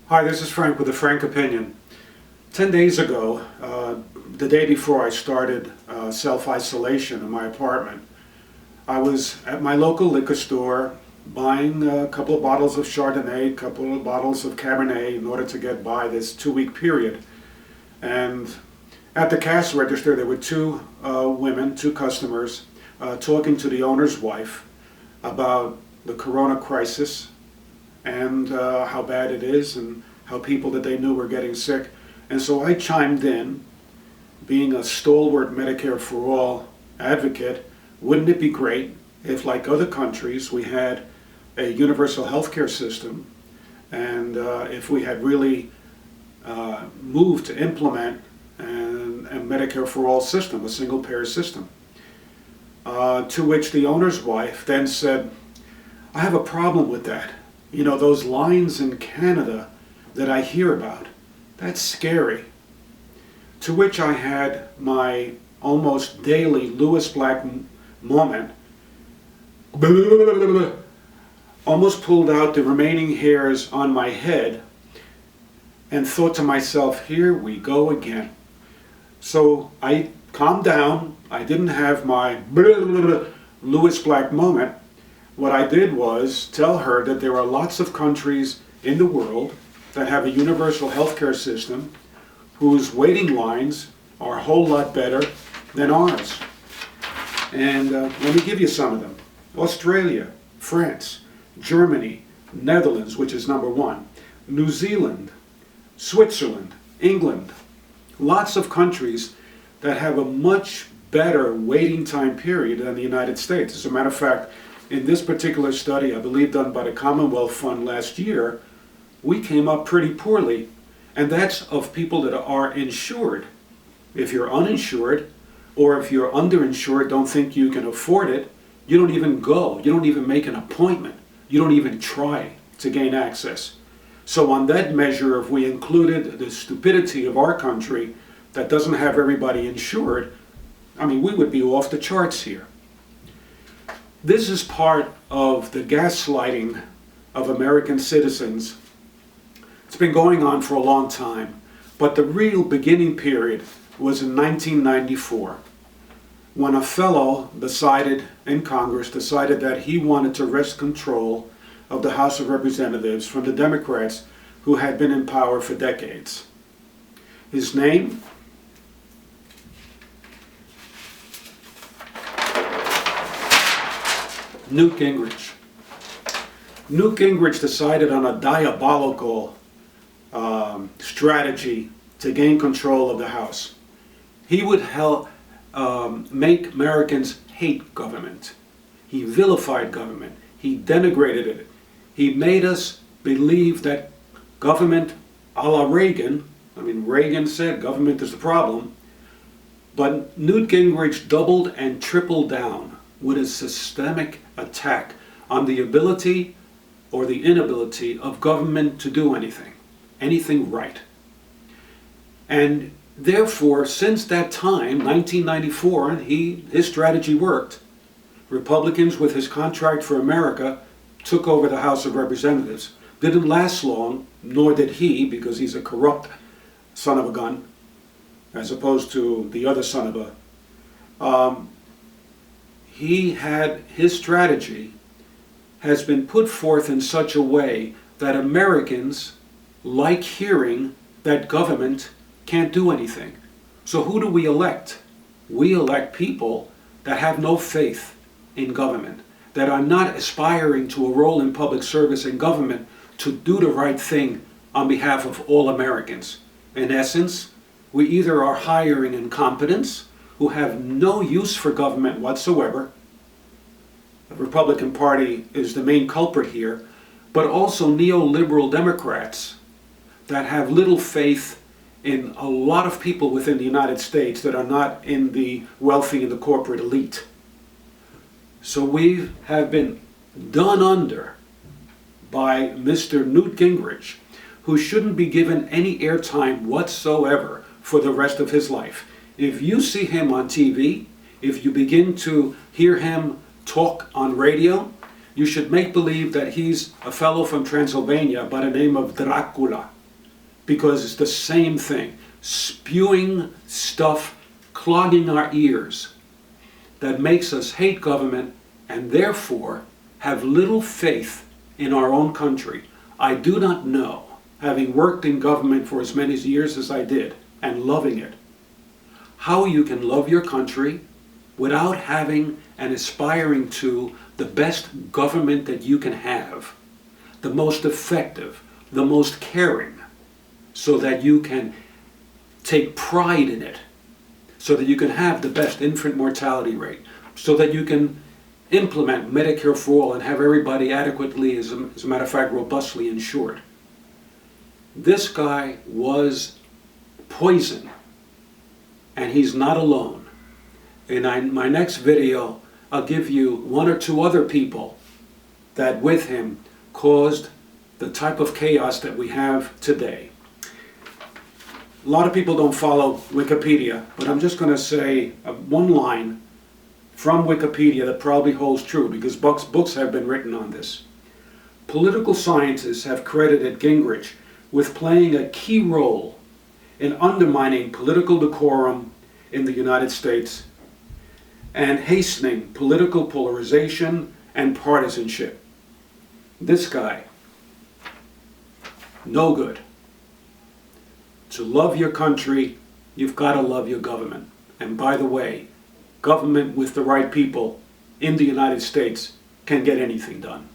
Hi, this is Frank with a Frank Opinion. 10 days ago, the day before I started self-isolation in my apartment, I was at my local liquor store buying a couple of bottles of Chardonnay, a couple of bottles of Cabernet in order to get by this 2-week period. And at the cash register there were two women, two customers, talking to the owner's wife about the corona crisis and how bad it is and how people that they knew were getting sick. And so I chimed in, being a stalwart Medicare for All advocate. Wouldn't it be great if, like other countries, we had a universal health care system, and if we had really moved to implement a Medicare for All system, a single payer system? To which the owner's wife then said, I have a problem with that. You know, those lines in Canada that I hear about, that's scary. To which I had my almost daily Lewis Black moment, almost pulled out the remaining hairs on my head and thought to myself, here we go again. So I calmed down. I didn't have my Lewis Black moment. What I did was tell her that there are lots of countries in the world that have a universal healthcare system whose waiting lines are a whole lot better than ours. And let me give you some of them. Australia, France, Germany, Netherlands, which is number one, New Zealand, Switzerland, England. Lots of countries that have a much better waiting time period than the United States. As a matter of fact, in this particular study, I believe done by the Commonwealth Fund last year, we came up pretty poorly. And that's of people that are insured. If you're uninsured, or if you're underinsured, don't think you can afford it, you don't even go. You don't even make an appointment. You don't even try to gain access. So on that measure, if we included the stupidity of our country that doesn't have everybody insured, I mean, we would be off the charts here. This is part of the gaslighting of American citizens. It's been going on for a long time, but the real beginning period was in 1994, when a fellow in Congress decided that he wanted to wrest control of the House of Representatives from the Democrats who had been in power for decades. His name? Newt Gingrich. Newt Gingrich decided on a diabolical strategy to gain control of the House. He would make Americans hate government. He vilified government. He denigrated it. He made us believe that government, a la Reagan, I mean, Reagan said government is the problem, but Newt Gingrich doubled and tripled down with a systemic attack on the ability or the inability of government to do anything right. And therefore, since that time, 1994, his strategy worked. Republicans, with his Contract for America, took over the House of Representatives. Didn't last long, nor did he, because he's a corrupt son of a gun, as opposed to the other son of a... his strategy has been put forth in such a way that Americans like hearing that government can't do anything. So who do we elect? We elect people that have no faith in government, that are not aspiring to a role in public service in government to do the right thing on behalf of all Americans. In essence, we either are hiring incompetents who have no use for government whatsoever. The Republican Party is the main culprit here, but also neoliberal Democrats that have little faith in a lot of people within the United States that are not in the wealthy and the corporate elite. So we have been done under by Mr. Newt Gingrich, who shouldn't be given any airtime whatsoever for the rest of his life. If you see him on TV, if you begin to hear him talk on radio, you should make believe that he's a fellow from Transylvania by the name of Dracula. because it's the same thing. Spewing stuff, clogging our ears, that makes us hate government and therefore have little faith in our own country. I do not know, having worked in government for as many years as I did and loving it, how you can love your country without having and aspiring to the best government that you can have, the most effective, the most caring, so that you can take pride in it, so that you can have the best infant mortality rate, so that you can implement Medicare for all and have everybody adequately, as a matter of fact, robustly insured. This guy was poison, and he's not alone. In my next video, I'll give you one or two other people that with him caused the type of chaos that we have today. A lot of people don't follow Wikipedia, but I'm just going to say one line from Wikipedia that probably holds true, because books have been written on this. Political scientists have credited Gingrich with playing a key role in undermining political decorum in the United States and hastening political polarization and partisanship. This guy, no good. To love your country, you've got to love your government. And by the way, government with the right people in the United States can get anything done.